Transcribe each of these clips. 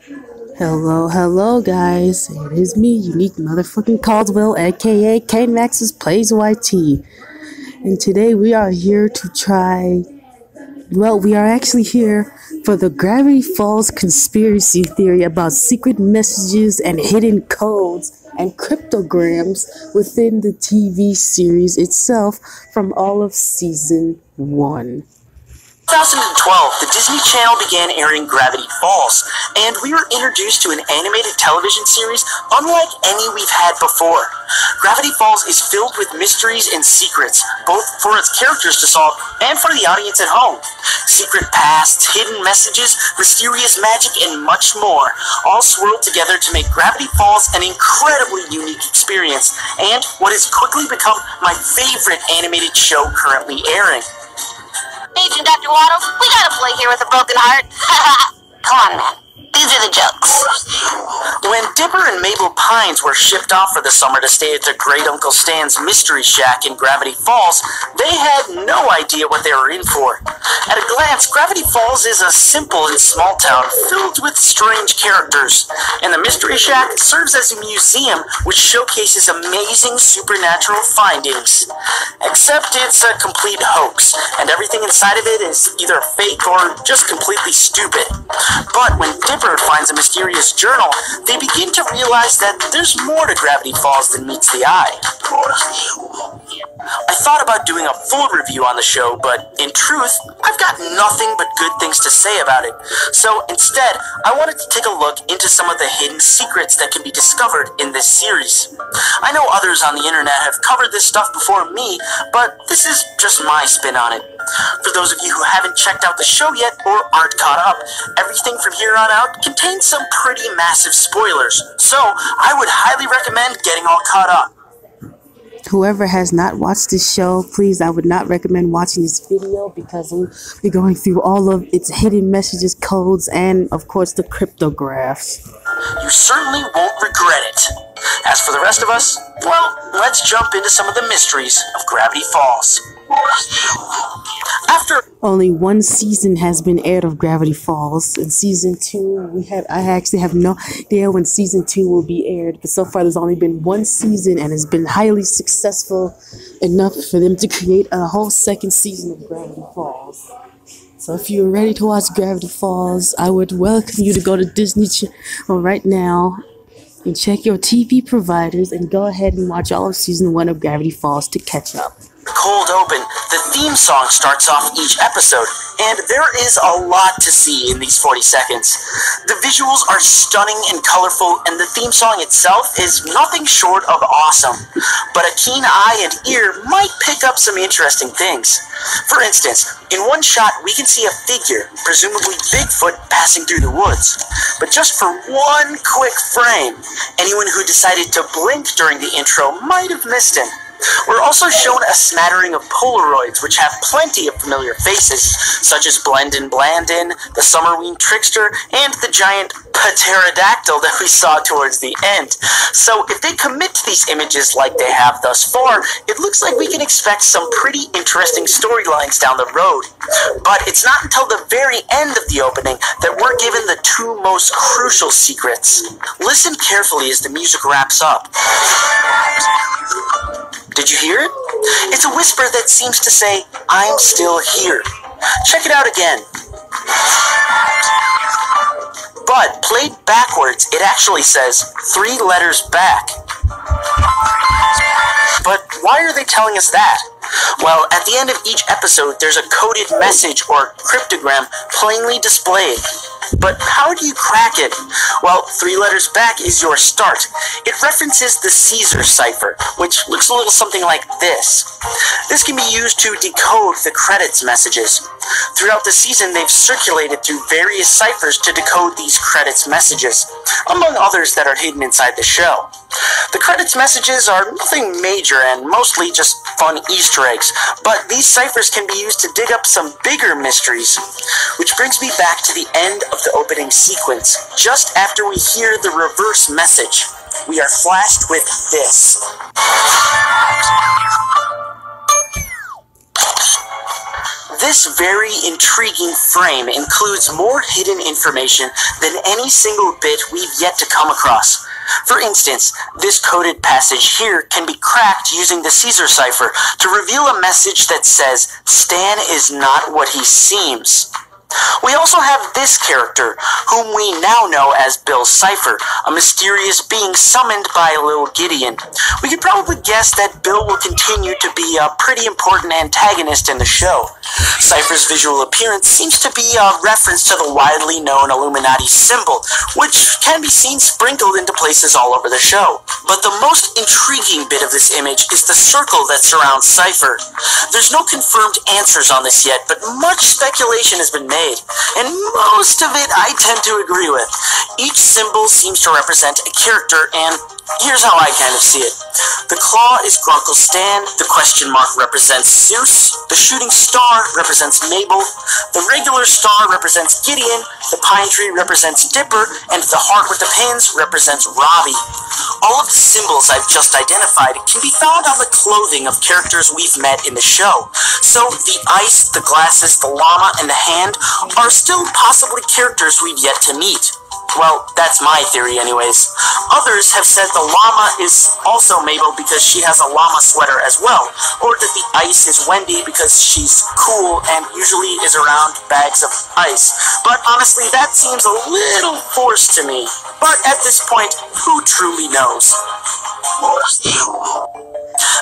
Hello, guys. It is me, Unique Motherfucking Caldwell, aka Kane Max's Plays YT. And today we are here to try. Well, we are actually here for the Gravity Falls conspiracy theory about secret messages and hidden codes and cryptograms within the TV series itself from all of season 1. 2012, the Disney Channel began airing Gravity Falls, and we were introduced to an animated television series unlike any we've had before. Gravity Falls is filled with mysteries and secrets, both for its characters to solve and for the audience at home. Secret pasts, hidden messages, mysterious magic, and much more, all swirled together to make Gravity Falls an incredibly unique experience, and what has quickly become my favorite animated show currently airing. Agent Dr. Waddles, we gotta play here with a broken heart. Come on, man. These are the jokes. When Dipper and Mabel Pines were shipped off for the summer to stay at their great Uncle Stan's Mystery Shack in Gravity Falls, they had no idea what they were in for. At a glance, Gravity Falls is a simple and small town filled with strange characters, and the Mystery Shack serves as a museum which showcases amazing supernatural findings. Except it's a complete hoax, and everything inside of it is either fake or just completely stupid. But when Dipper finds a mysterious journal, they begin to realize that there's more to Gravity Falls than meets the eye. I thought about doing a full review on the show, but in truth, I've got nothing but good things to say about it. So instead, I wanted to take a look into some of the hidden secrets that can be discovered in this series. I know others on the internet have covered this stuff before me, but this is just my spin on it. For those of you who haven't checked out the show yet or aren't caught up, everything from here on out contains some pretty massive spoilers, so I would highly recommend getting all caught up. Whoever has not watched this show, please, I would not recommend watching this video because we're going through all of its hidden messages, codes, and, of course, the cryptographs. You certainly won't regret it. As for the rest of us, well, let's jump into some of the mysteries of Gravity Falls. After only one season has been aired of Gravity Falls. In season 2, I actually have no idea when season 2 will be aired, but so far there's only been one season and it's been highly successful enough for them to create a whole second season of Gravity Falls. So if you're ready to watch Gravity Falls, I would welcome you to go to Disney Channel right now and check your TV providers and go ahead and watch all of season 1 of Gravity Falls to catch up. Cold open, the theme song starts off each episode, and there is a lot to see in these 40 seconds. The visuals are stunning and colorful, and the theme song itself is nothing short of awesome. But a keen eye and ear might pick up some interesting things. For instance, in one shot we can see a figure, presumably Bigfoot, passing through the woods. But just for one quick frame, anyone who decided to blink during the intro might have missed him. We're also shown a smattering of Polaroids, which have plenty of familiar faces, such as Blendin Blandin, the Summerween Trickster, and the giant pterodactyl that we saw towards the end. So if they commit to these images like they have thus far, it looks like we can expect some pretty interesting storylines down the road. But it's not until the very end of the opening that we're given the two most crucial secrets. Listen carefully as the music wraps up. Did you hear it? It's a whisper that seems to say, "I'm still here." Check it out again. But played backwards, it actually says 3 letters back. But why are they telling us that? Well, at the end of each episode, there's a coded message or cryptogram plainly displayed. But how do you crack it? Well, 3 letters back is your start. It references the Caesar cipher, which looks a little something like this. This can be used to decode the credits messages. Throughout the season, they've circulated through various ciphers to decode these credits messages, among others that are hidden inside the show. The credits messages are nothing major and mostly just fun Easter eggs, but these ciphers can be used to dig up some bigger mysteries. Which brings me back to the end of the opening sequence. Just after we hear the reverse message, we are flashed with this. This very intriguing frame includes more hidden information than any single bit we've yet to come across. For instance, this coded passage here can be cracked using the Caesar cipher to reveal a message that says, "Stan is not what he seems." We also have this character, whom we now know as Bill Cipher, a mysterious being summoned by Lil Gideon. We could probably guess that Bill will continue to be a pretty important antagonist in the show. Cipher's visual appearance seems to be a reference to the widely known Illuminati symbol, which can be seen sprinkled into places all over the show. But the most intriguing bit of this image is the circle that surrounds Cipher. There's no confirmed answers on this yet, but much speculation has been made, and most of it I tend to agree with. Each symbol seems to represent a character, and here's how I kind of see it. The claw is Grunkle Stan, the question mark represents Zeus, the shooting star represents Mabel, the regular star represents Gideon, the pine tree represents Dipper, and the heart with the pins represents Robbie. All of the symbols I've just identified can be found on the clothing of characters we've met in the show. So the ice, the glasses, the llama, and the hand are still possibly characters we've yet to meet. Well, that's my theory anyways. Others have said the llama is also Mabel because she has a llama sweater as well, or that the ice is Wendy because she's cool and usually is around bags of ice. But honestly, that seems a little forced to me. But at this point, who truly knows?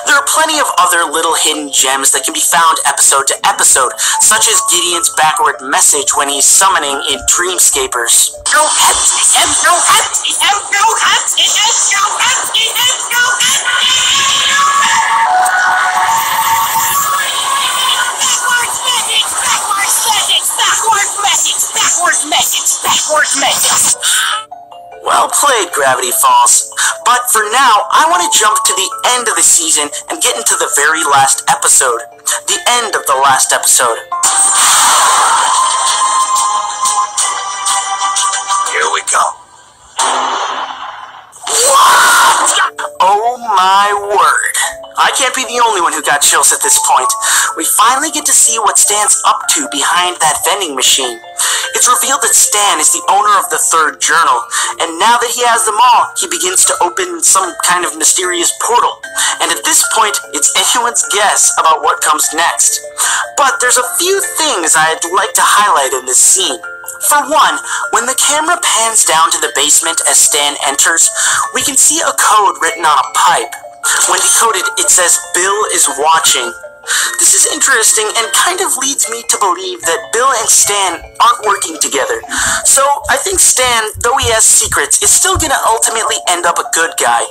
There are plenty of other little hidden gems that can be found episode to episode, such as Gideon's backward message when he's summoning in Dreamscapers. Well played, Gravity Falls. But for now, I want to jump to the end of the season and get into the very last episode. The end of the last episode. Here we go. What? Oh my word. I can't be the only one who got chills at this point. We finally get to see what Stan's up to behind that vending machine. It's revealed that Stan is the owner of the third journal, and now that he has them all, he begins to open some kind of mysterious portal. And at this point, it's anyone's guess about what comes next. But there's a few things I'd like to highlight in this scene. For one, when the camera pans down to the basement as Stan enters, we can see a code written on a pipe. When decoded, it says, "Bill is watching." This is interesting and kind of leads me to believe that Bill and Stan aren't working together. So I think Stan, though he has secrets, is still gonna ultimately end up a good guy.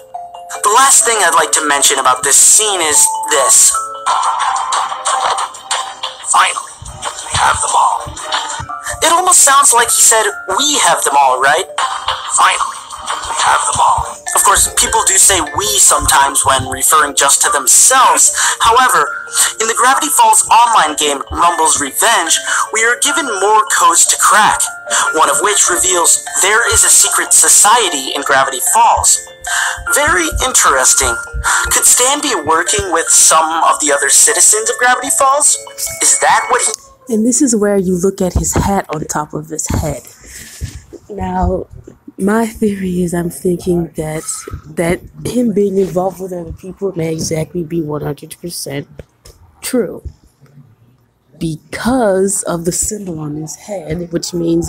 The last thing I'd like to mention about this scene is this. Finally, we have them all. It almost sounds like he said, "We have them all," right? Finally, we have them all. Of course, people do say "we" sometimes when referring just to themselves. However, in the Gravity Falls online game Rumble's Revenge, we are given more codes to crack, one of which reveals there is a secret society in Gravity Falls. Very interesting. Could Stan be working with some of the other citizens of Gravity Falls? Is that what he... And this is where you look at his hat on top of his head. Now, my theory is I'm thinking that him being involved with other people may exactly be 100% true. Because of the symbol on his head, which means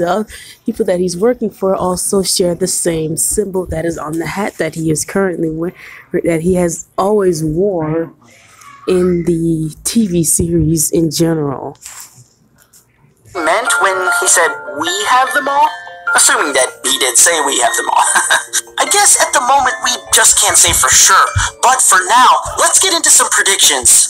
people that he's working for also share the same symbol that is on the hat that he is currently wearing, that he has always wore in the TV series in general. Meant when he said "we have them all"? Assuming that he did say "we have them all." I guess at the moment we just can't say for sure, but for now, let's get into some predictions.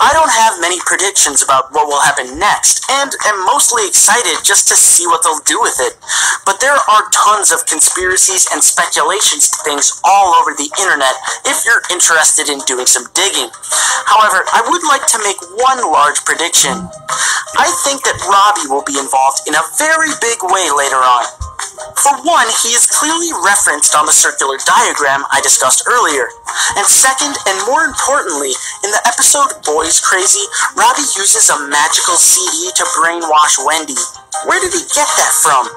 I don't have many predictions about what will happen next, and am mostly excited just to see what they'll do with it. But there are tons of conspiracies and speculations things all over the internet if you're interested in doing some digging. However, I would like to make one large prediction. I think that Robbie will be involved in a very big way later on. For one, he is clearly referenced on the circular diagram I discussed earlier. And second, and more importantly, in the episode Boys Crazy, Robbie uses a magical CD to brainwash Wendy. Where did he get that from?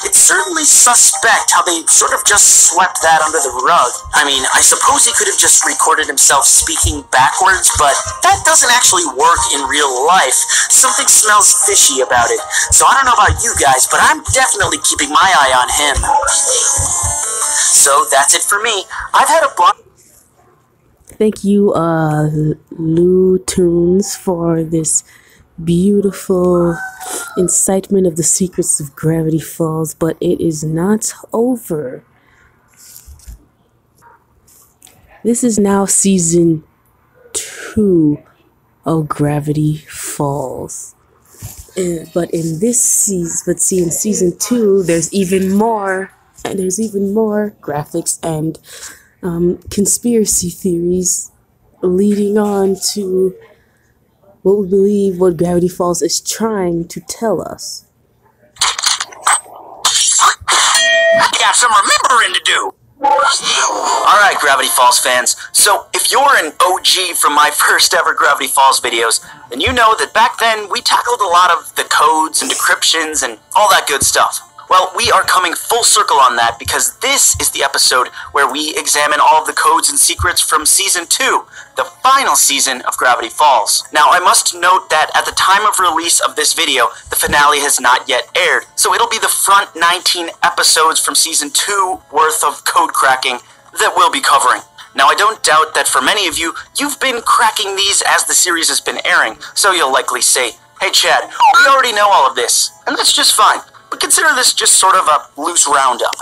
It's certainly suspect how they sort of just swept that under the rug. I mean, I suppose he could have just recorded himself speaking backwards, but that doesn't actually work in real life. Something smells fishy about it. So I don't know about you guys, but I'm definitely keeping my eye on him. So that's it for me. I've had a bunch. Thank you, Lewtoons, for this beautiful incitement of the secrets of Gravity Falls, but it is not over. This is now season 2 of Gravity Falls. But in this season, in season 2, there's even more, and there's even more graphics and conspiracy theories leading on to what we believe what Gravity Falls is trying to tell us. I got some remembering to do. Alright, Gravity Falls fans, so if you're an OG from my first ever Gravity Falls videos, then you know that back then we tackled a lot of the codes and decryptions and all that good stuff. Well, we are coming full circle on that because this is the episode where we examine all of the codes and secrets from Season 2, the final season of Gravity Falls. Now, I must note that at the time of release of this video, the finale has not yet aired, so it'll be the front 19 episodes from Season 2 worth of code cracking that we'll be covering. Now, I don't doubt that for many of you, you've been cracking these as the series has been airing, so you'll likely say, "Hey Chad, we already know all of this," and that's just fine. But consider this just sort of a loose roundup.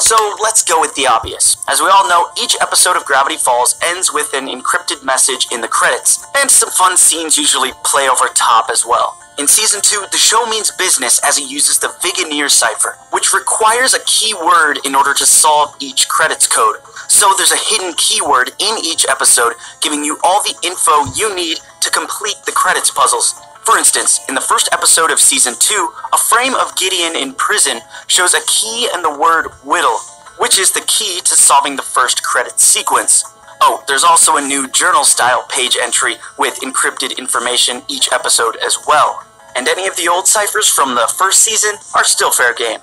So let's go with the obvious. As we all know, each episode of Gravity Falls ends with an encrypted message in the credits, and some fun scenes usually play over top as well. In Season 2, the show means business as it uses the Vigineer cipher, which requires a keyword in order to solve each credits code. So there's a hidden keyword in each episode, giving you all the info you need to complete the credits puzzles. For instance, in the first episode of Season 2, a frame of Gideon in prison shows a key and the word whittle, which is the key to solving the first credits sequence. Oh, there's also a new journal-style page entry with encrypted information each episode as well. And any of the old ciphers from the first season are still fair game.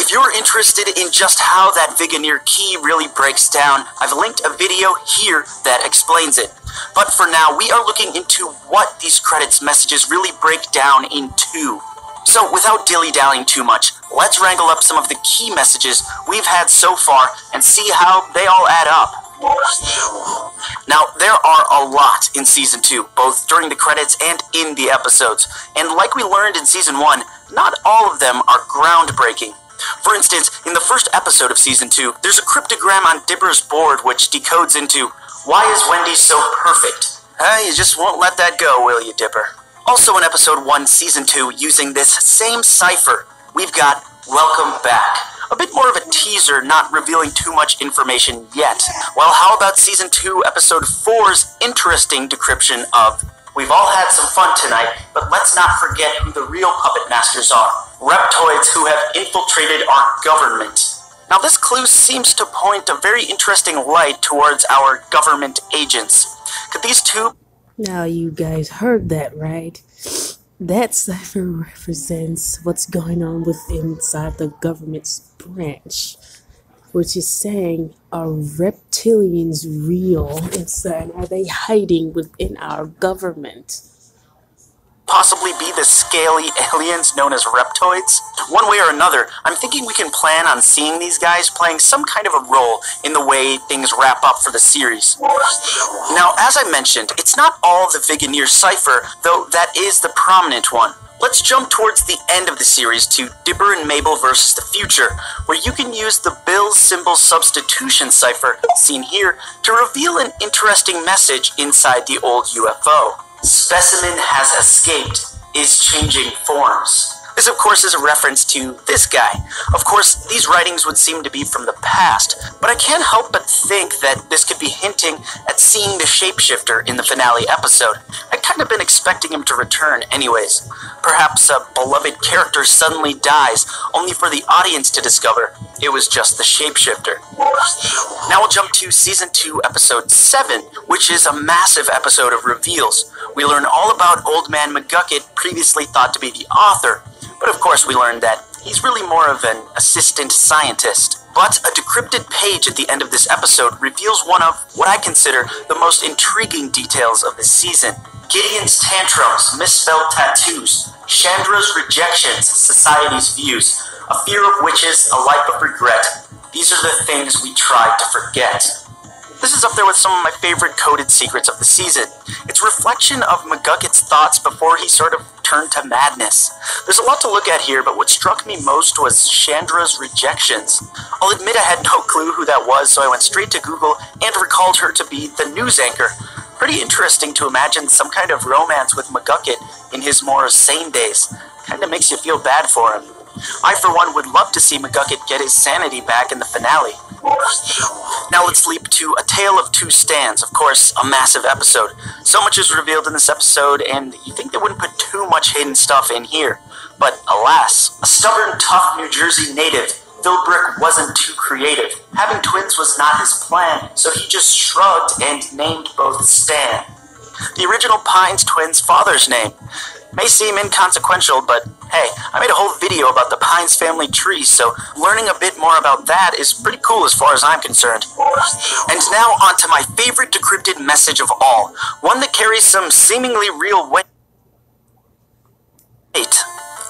If you're interested in just how that Vigineer key really breaks down, I've linked a video here that explains it. But for now, we are looking into what these credits messages really break down into. So without dilly-dallying too much, let's wrangle up some of the key messages we've had so far and see how they all add up. Now, there are a lot in Season 2, both during the credits and in the episodes. And like we learned in Season 1, not all of them are groundbreaking. For instance, in the first episode of Season 2, there's a cryptogram on Dipper's board which decodes into, "Why is Wendy so perfect?" You just won't let that go, will you, Dipper? Also in Episode 1, Season 2, using this same cipher, we've got Welcome Back. A bit more of a teaser, not revealing too much information yet. Well, how about Season 2, Episode 4's interesting decryption of, "We've all had some fun tonight, but let's not forget who the real puppet masters are. Reptoids who have infiltrated our government." Now, this clue seems to point a very interesting light towards our government agents. Could these two... Now, you guys heard that, right? That cipher represents what's going on within inside the government's branch, which is saying, are reptilians real inside? Are they hiding within our government? Possibly be the scaly aliens known as reptoids? One way or another, I'm thinking we can plan on seeing these guys playing some kind of a role in the way things wrap up for the series. Now, as I mentioned, it's not all the Vigineer cipher, though that is the prominent one. Let's jump towards the end of the series to Dipper and Mabel versus the Future, where you can use the Bill symbol substitution cipher, seen here, to reveal an interesting message inside the old UFO. "Specimen has escaped, is changing forms." This, of course, is a reference to this guy. Of course, these writings would seem to be from the past, but I can't help but think that this could be hinting at seeing the shapeshifter in the finale episode. I'd kind of been expecting him to return anyways. Perhaps a beloved character suddenly dies, only for the audience to discover it was just the shapeshifter. Now we'll jump to Season 2, Episode 7, which is a massive episode of reveals. We learn all about Old Man McGucket, previously thought to be the author, but of course we learned that he's really more of an assistant scientist. But a decrypted page at the end of this episode reveals one of what I consider the most intriguing details of this season. Gideon's tantrums, misspelled tattoos, Chandra's rejections, society's views, a fear of witches, a life of regret. These are the things we tried to forget. This is up there with some of my favorite coded secrets of the season. It's a reflection of McGucket's thoughts before he sort of turned to madness. There's a lot to look at here, but what struck me most was Chandra's rejections. I'll admit I had no clue who that was, so I went straight to Google and recalled her to be the news anchor. Pretty interesting to imagine some kind of romance with McGucket in his more sane days. Kinda makes you feel bad for him. I, for one, would love to see McGucket get his sanity back in the finale. Now let's leap to A Tale of Two Stands, of course, a massive episode. So much is revealed in this episode, and you think they wouldn't put too much hidden stuff in here. But alas, a stubborn, tough New Jersey native, Philbrick wasn't too creative. Having twins was not his plan, so he just shrugged and named both Stan. The original Pines twins' father's name. May seem inconsequential, but hey, I made a whole video about the Pines family tree, so learning a bit more about that is pretty cool as far as I'm concerned. And now on to my favorite decrypted message of all, one that carries some seemingly real weight.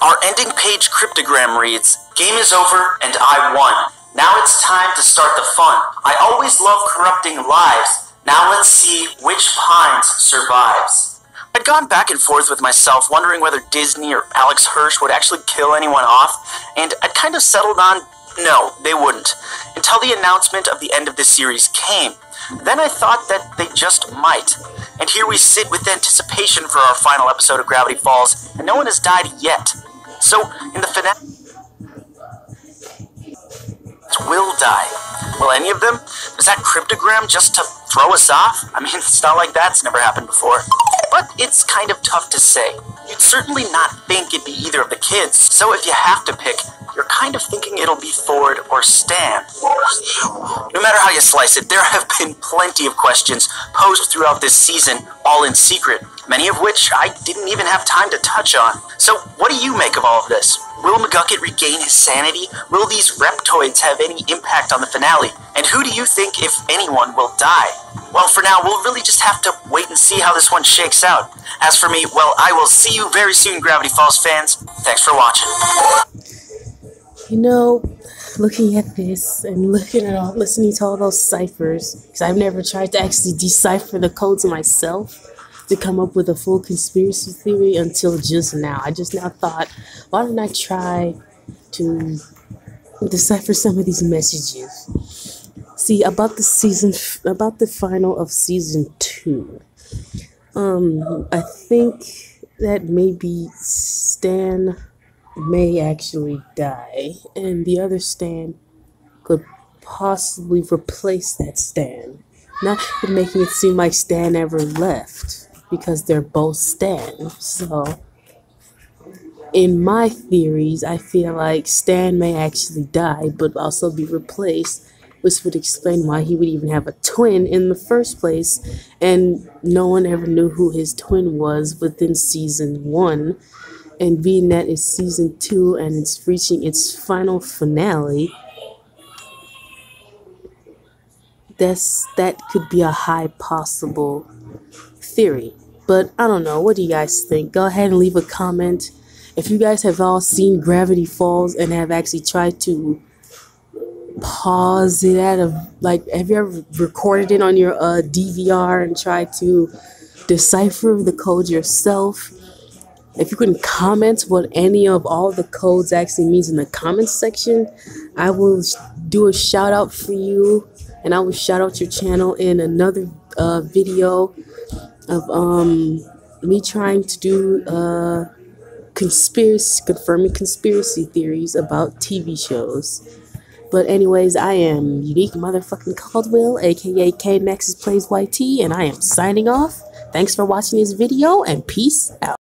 Our ending page cryptogram reads, "Game is over and I won. Now it's time to start the fun. I always love corrupting lives. Now let's see which Pines survives." I'd gone back and forth with myself, wondering whether Disney or Alex Hirsch would actually kill anyone off, and I'd kind of settled on no, they wouldn't, until the announcement of the end of this series came. Then I thought that they just might. And here we sit with anticipation for our final episode of Gravity Falls, and no one has died yet. So, in the finale, will die. Will any of them? Is that cryptogram just to throw us off? I mean, it's not like that's never happened before. But it's kind of tough to say. You'd certainly not think it'd be either of the kids, so if you have to pick, you're kind of thinking it'll be Ford or Stan. No matter how you slice it, there have been plenty of questions posed throughout this season, all in secret, many of which I didn't even have time to touch on. So what do you make of all of this? Will McGucket regain his sanity? Will these reptoids have any impact on the finale? And who do you think, if anyone, will die? Well, for now, we'll really just have to wait and see how this one shakes out. As for me, well, I will see you very soon, Gravity Falls fans. Thanks for watching. You know, looking at this and listening to all those ciphers, because I've never tried to actually decipher the codes myself to come up with a full conspiracy theory until just now. I just now thought, why don't I try to decipher some of these messages? See, about the final of season 2. I think that maybe Stan may actually die, and the other Stan could possibly replace that Stan. Not making it seem like Stan ever left, because they're both Stan. So, in my theories, I feel like Stan may actually die, but also be replaced, which would explain why he would even have a twin in the first place, and no one ever knew who his twin was within season 1. And being that it's season 2 and it's reaching its final finale, that could be a high possible theory. But I don't know, what do you guys think? Go ahead and leave a comment. If you guys have all seen Gravity Falls and have actually tried to pause it have you ever recorded it on your DVR and tried to decipher the code yourself? If you can comment what any of all the codes actually means in the comments section, I will do a shout out for you, and I will shout out your channel in another video of me trying to do confirming conspiracy theories about TV shows. But anyways, I am Unique Motherfucking Caldwell, aka K Nexus Plays YT, and I am signing off. Thanks for watching this video and peace out.